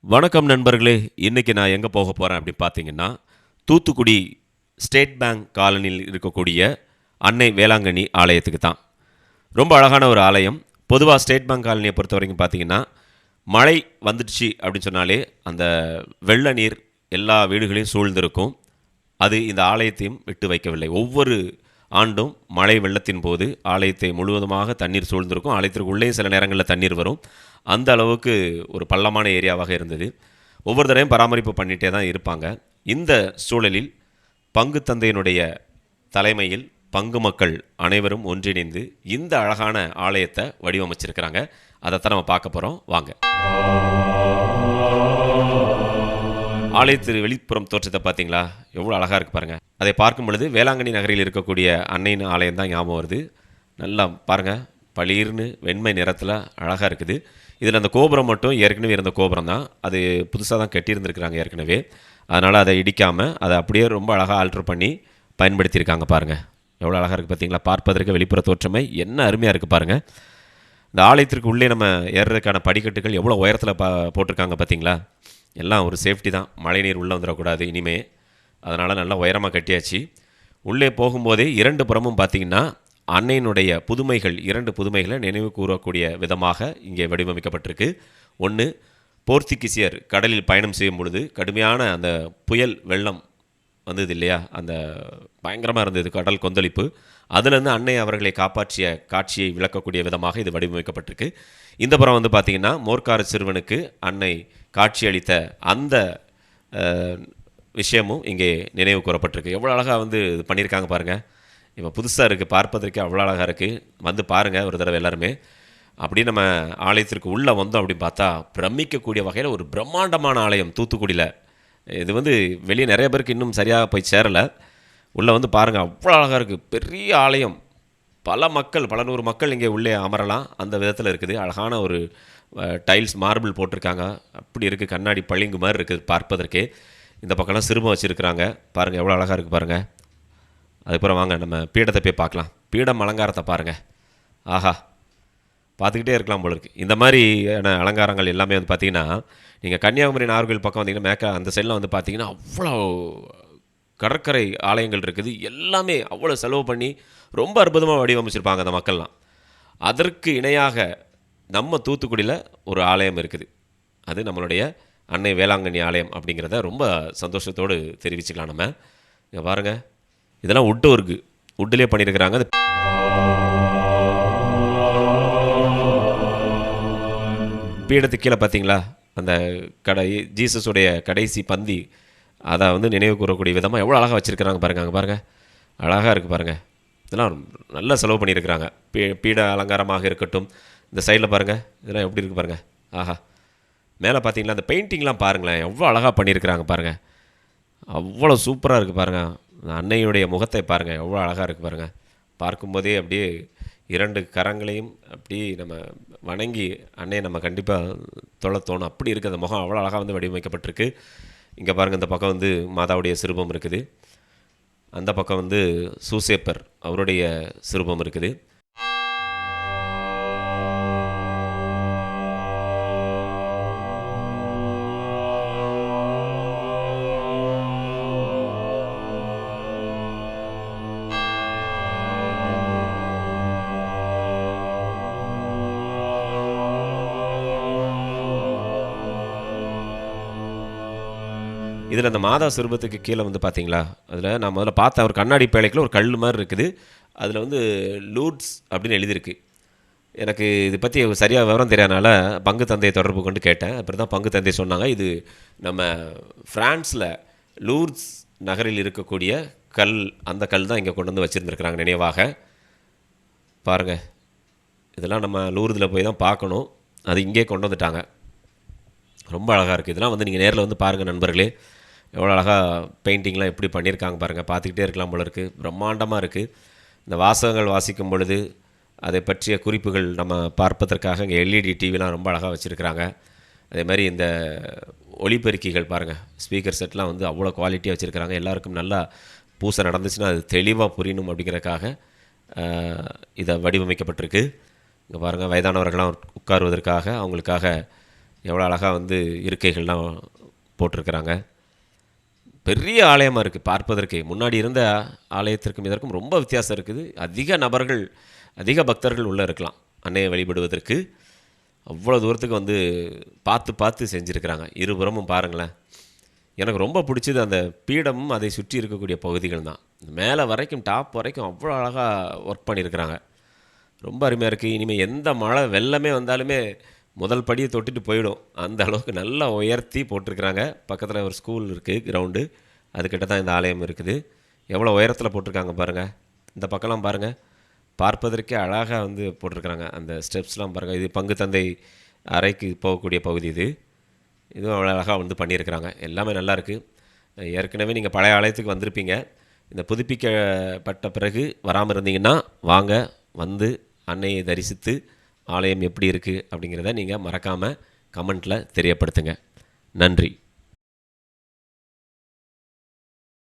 வணக்கம் நண்பர்களே. இன்னைக்கு நான் எங்கே போக போகிறேன் அப்படின்னு பார்த்தீங்கன்னா, தூத்துக்குடி ஸ்டேட் பேங்க் காலனியில் இருக்கக்கூடிய அன்னை வேளாங்கண்ணி ஆலயத்துக்கு தான். ரொம்ப அழகான ஒரு ஆலயம். பொதுவாக ஸ்டேட் பேங்க் காலனியை பொறுத்த வரைக்கும் பார்த்தீங்கன்னா, மழை வந்துடுச்சு அப்படின்னு சொன்னாலே அந்த வெள்ள நீர் எல்லா வீடுகளையும் சூழ்ந்திருக்கும். அது இந்த ஆலயத்தையும் விட்டு வைக்கவில்லை. ஒவ்வொரு ஆண்டும் மழை வெள்ளத்தின் போது ஆலயத்தை முழுவதுமாக தண்ணீர் சூழ்ந்திருக்கும். ஆலயத்திற்கு உள்ளே சில நேரங்களில் தண்ணீர் வரும். அந்த அளவுக்கு ஒரு பள்ளமான ஏரியாவாக இருந்தது. ஒவ்வொரு தடவையும் பராமரிப்பு பண்ணிகிட்டே தான் இருப்பாங்க. இந்த சூழலில் பங்கு தந்தையினுடைய தலைமையில் பங்கு மக்கள் அனைவரும் ஒன்றிணைந்து இந்த அழகான ஆலயத்தை வடிவமைச்சிருக்கிறாங்க. அதைத்தான் நம்ம பார்க்க போகிறோம். வாங்க. ஆலயத்தின் வெளிப்புறம் தோற்றத்தை பார்த்தீங்களா? எவ்வளோ அழகாக இருக்குது பாருங்கள். அதை பார்க்கும் பொழுது வேளாங்கண்ணி நகரில் இருக்கக்கூடிய அன்னையின் ஆலயம் தான் ஞாபகம் வருது. நல்லா பாருங்கள், பளீர்னு வெண்மை நிறத்தில் அழகாக இருக்குது. இதில் அந்த கோபுரம் மட்டும் ஏற்கனவே இருந்த கோபுரம் தான். அது புதுசாக தான் கட்டியிருந்துருக்குறாங்க ஏற்கனவே. அதனால் அதை இடிக்காமல் அதை அப்படியே ரொம்ப அழகாக ஆல்ட்ரு பண்ணி பயன்படுத்தியிருக்காங்க. பாருங்கள் எவ்வளோ அழகாக இருக்குது பார்த்தீங்களா? பார்ப்பதற்கு வெளிப்புற தோற்றமை என்ன அருமையாக இருக்குது பாருங்கள். இந்த ஆலயத்திற்கு உள்ளே நம்ம ஏறுறதுக்கான படிக்கட்டுகள் எவ்வளோ உயரத்தில் போட்டிருக்காங்க பார்த்தீங்களா? எல்லாம் ஒரு சேஃப்டி தான், மழை நீர் உள்ளே வந்துடக்கூடாது இனிமே. அதனால் நல்லா உயரமாக கட்டியாச்சு. உள்ளே போகும்போதே இரண்டு புறமும் பார்த்திங்கன்னா அன்னையினுடைய புதுமைகள், இரண்டு புதுமைகளை நினைவு கூறக்கூடிய விதமாக இங்கே வடிவமைக்கப்பட்டிருக்கு. ஒன்று, போர்த்துகீசியர் கடலில் பயணம் செய்யும் பொழுது கடுமையான அந்த புயல் வெள்ளம் வந்தது இல்லையா? அந்த பயங்கரமாக இருந்தது கடல் கொந்தளிப்பு. அதுலேருந்து அன்னை அவர்களை காப்பாற்றிய காட்சியை விளக்கக்கூடிய விதமாக இது வடிவமைக்கப்பட்டிருக்கு. இந்த புறம் வந்து பார்த்திங்கன்னா மோர்க்கார சிறுவனுக்கு அன்னை காட்சி அளித்த அந்த விஷயமும் இங்கே நினைவு கூறப்பட்டிருக்கு. எவ்வளோ அழகாக வந்து இது பண்ணியிருக்காங்க பாருங்கள். இப்போ புதுசாக இருக்குது, பார்ப்பதற்கு அவ்வளோ அழகாக இருக்குது. வந்து பாருங்கள் ஒரு தடவை எல்லாருமே. அப்படி நம்ம ஆலயத்திற்கு உள்ளே வந்தோம் அப்படின்னு பார்த்தா பிரமிக்கக்கூடிய வகையில் ஒரு பிரம்மாண்டமான ஆலயம் தூத்துக்குடியில். இது வந்து வெளியே நிறைய பேருக்கு இன்னும் சரியாக போய் சேரலை. உள்ளே வந்து பாருங்கள், அவ்வளோ அழகாக இருக்குது. பெரிய ஆலயம், பல நூறு மக்கள் இங்கே உள்ளே அமரலாம், அந்த விதத்தில் இருக்குது. அழகான ஒரு டைல்ஸ் மார்பிள் போட்டிருக்காங்க. அப்படி இருக்குது, கண்ணாடி பளிங்கு மாதிரி இருக்குது பார்ப்பதற்கே. இந்த பக்கம்லாம் சிறுமம் வச்சுருக்குறாங்க. பாருங்கள் எவ்வளோ அழகாக இருக்குது பாருங்கள். அதுக்கப்புறம் வாங்க நம்ம பீடத்தை போய் பார்க்கலாம். பீடம் அலங்காரத்தை பாருங்கள். ஆஹா, பார்த்துக்கிட்டே இருக்கலாம் போல இருக்குது. இந்த மாதிரியான அலங்காரங்கள் எல்லாமே வந்து பார்த்திங்கன்னா, நீங்கள் கன்னியாகுமரி நாகர்கோவில் பக்கம் வந்தீங்கன்னா அந்த சைடில் வந்து பார்த்திங்கன்னா அவ்வளோ கடற்கரை ஆலயங்கள் இருக்குது. எல்லாமே அவ்வளோ செலவு பண்ணி ரொம்ப அற்புதமாக வடிவமைச்சிருப்பாங்க அந்த மக்கள்லாம். அதற்கு இணையாக நம்ம தூத்துக்குடியில் ஒரு ஆலயம் இருக்குது. அது நம்மளுடைய அன்னை வேளாங்கண்ணி ஆலயம் அப்படிங்கிறத ரொம்ப சந்தோஷத்தோடு தெரிவிச்சுக்கலாம் நம்ம. இங்கே பாருங்கள், இதெல்லாம் உட்டிலே பண்ணியிருக்கிறாங்க. அது பீடத்துக்கு கீழே பார்த்தீங்களா அந்த ஜீசஸுடைய கடைசி பந்தி, அதை வந்து நினைவு கூறக்கூடிய விதமாக எவ்வளோ அழகாக வச்சுருக்கிறாங்க பாருங்கள். அங்கே பாருங்கள், அழகாக இருக்குது பாருங்கள். இதெல்லாம் நல்லா செலவு பண்ணியிருக்கிறாங்க. பீட அலங்காரமாக இருக்கட்டும். இந்த சைடில் பாருங்கள், இதெல்லாம் எப்படி இருக்குது பாருங்கள். ஆஹா, மேலே பார்த்தீங்களா அந்த பெயிண்டிங்லாம் பாருங்களேன், எவ்வளோ அழகாக பண்ணியிருக்கிறாங்க பாருங்கள். அவ்வளோ சூப்பராக இருக்குது பாருங்கள். அன்னையுடைய முகத்தை பாருங்கள், எவ்வளோ அழகாக இருக்குது பாருங்கள். பார்க்கும்போதே அப்படியே இரண்டு கரங்களையும் அப்படி நம்ம வணங்கி அன்னையை நம்ம கண்டிப்பாக தோணும். அப்படி இருக்குது அந்த முகம், அவ்வளோ அழகாக வந்து வடிவமைக்கப்பட்டிருக்கு. இங்கே பாருங்கள், இந்த பக்கம் வந்து மாதாவுடைய சிறுபம் இருக்குது. அந்த பக்கம் வந்து சூசேப்பர் அவருடைய சிறுபம் இருக்குது. இதில் அந்த மாதா சிறுபத்துக்கு கீழே வந்து பார்த்தீங்களா, அதில் நான் முதல்ல பார்த்தேன் ஒரு கண்ணாடி பேழைக்குள்ள ஒரு கல் மாதிரி இருக்குது. அதில் வந்து லூர்ட்ஸ் அப்படின்னு எழுதியிருக்கு. எனக்கு இது பற்றி சரியாக விவரம் தெரியாதனால பங்கு தந்தையை தொடர்பு கொண்டு கேட்டேன். அப்புறம் தான் பங்கு தந்தை சொன்னாங்க, இது நம்ம ஃப்ரான்ஸில் லூர்ட்ஸ் நகரில் இருக்கக்கூடிய கல், அந்த கல் தான் இங்கே கொண்டு வந்து வச்சுருந்துருக்குறாங்க நினைவாக. பாருங்கள், இதெல்லாம் நம்ம லூர்தில் போய் தான் பார்க்கணும். அது இங்கே கொண்டு வந்துட்டாங்க. ரொம்ப அழகாக இருக்குது. இதெல்லாம் வந்து நீங்கள் நேரில் வந்து பாருங்கள் நண்பர்களே. எவ்வளோ அழகாக பெயிண்டிங்லாம் எப்படி பண்ணியிருக்காங்க பாருங்கள். பார்த்துக்கிட்டே இருக்கலாம் போல இருக்குது. பிரம்மாண்டமாக இருக்குது. இந்த வாசகங்கள் வாசிக்கும் பொழுது அதை பற்றிய குறிப்புகள் நம்ம பார்ப்பதற்காக இங்கே எல்இடி டிவிலாம் ரொம்ப அழகாக வச்சுருக்கிறாங்க. அதே மாதிரி இந்த ஒலிபெருக்கிகள் பாருங்கள், ஸ்பீக்கர் செட்லாம் வந்து அவ்வளோ குவாலிட்டியாக வச்சுருக்கிறாங்க. எல்லாருக்கும் நல்லா பூசை நடந்துச்சுன்னா அது தெளிவாக புரியணும் அப்படிங்கிறதுக்காக இதை வடிவமைக்கப்பட்டிருக்கு. இங்கே பாருங்கள், வயதானவர்களாம் உட்காருவதற்காக அவங்களுக்காக எவ்வளோ அழகாக வந்து இருக்கைகள்லாம் போட்டிருக்கிறாங்க. பெரிய ஆலயமாக இருக்குது பார்ப்பதற்கே. முன்னாடி இருந்த ஆலயத்திற்கும் இதற்கும் ரொம்ப வித்தியாசம் இருக்குது. அதிக நபர்கள், அதிக பக்தர்கள் உள்ளே இருக்கலாம் அன்னையை வழிபடுவதற்கு. அவ்வளோ தூரத்துக்கு வந்து பார்த்து பார்த்து செஞ்சுருக்கிறாங்க. இருபுறமும் பாருங்களேன். எனக்கு ரொம்ப பிடிச்சது அந்த பீடமும் அதை சுற்றி இருக்கக்கூடிய பகுதிகள் தான். மேலே வரைக்கும், டாப் வரைக்கும் அவ்வளோ அழகாக ஒர்க் பண்ணியிருக்கிறாங்க. ரொம்ப அருமையாக இருக்குது. இனிமேல் எந்த மழை வெள்ளமே வந்தாலுமே முதல் படியை தொட்டுட்டு போயிடும். அந்த அளவுக்கு நல்லா உயர்த்தி போட்டிருக்கிறாங்க. பக்கத்தில் ஒரு ஸ்கூல் இருக்குது, கிரவுண்டு. அதுக்கிட்ட தான் இந்த ஆலயம் இருக்குது. எவ்வளோ உயரத்தில் போட்டிருக்காங்க பாருங்கள். இந்த பக்கம்லாம் பாருங்கள், பார்ப்பதற்கே அழகாக வந்து போட்டிருக்கிறாங்க. அந்த ஸ்டெப்ஸ்லாம் பாருங்கள். இது பங்கு தந்தை அறைக்கு போகக்கூடிய பகுதி இது. இதுவும் அவ்வளோ அழகாக வந்து பண்ணியிருக்கிறாங்க. எல்லாமே நல்லாயிருக்கு. ஏற்கனவே நீங்கள் பழைய ஆலயத்துக்கு வந்திருப்பீங்க. இந்த புதுப்பிக்கப்பட்ட பிறகு வராமல் இருந்தீங்கன்னா வாங்க, வந்து அன்னையை தரிசித்து ஆலயம் எப்படி இருக்குது அப்படிங்கிறத நீங்கள் மறக்காமல் கமெண்ட்டில் தெரியப்படுத்துங்க. நன்றி.